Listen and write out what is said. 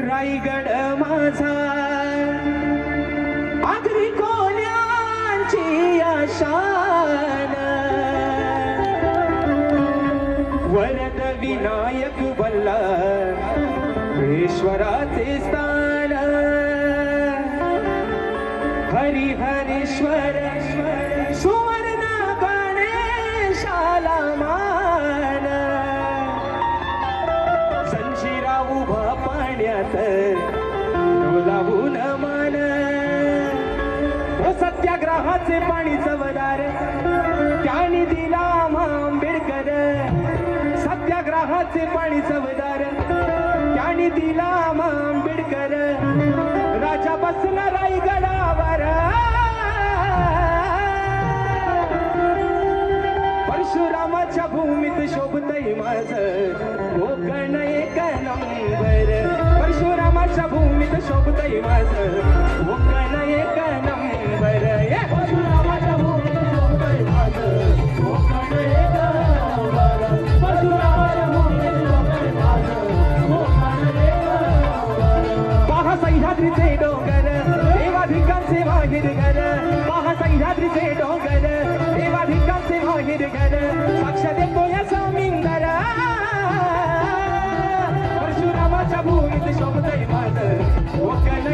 रायगड माझा आगरी कोल्यांची आशान वरद विनायक बल्ला ईश्वराचे स्थान हरिहरेश्वर सुवर्ण गणेशाला मान संशिरा उभा पाण्यात डोलावून मान सत्याग्रहाचे पाणी चवदार त्याने दिला आंबेडकर सत्याग्रहाचे पाणी चवदार त्याने दिला आंबेडकर राजा बसला रायगडावर परशुरामाच्या भूमीत शोभतय माझं कोकण एक नंबर परशुरामाच्या भूमीत शोभतय माझं कोकण एक नंबर परशुरामाच्या भूमीत शोभतय माझं कोकण एक नंबर परशुरामाच्या भूमीत शोभतय माझं कोकण एक नंबर पहा सह्याद्रीचे डोंगर देवाधिकांचे माहेर घर पहा सह्याद्रीचे डोंगर देवाधिकांचे माहेर घर साक्ष देतो या समिंदर परशुरामाच्या भूमीत शोभतय माझं कोकण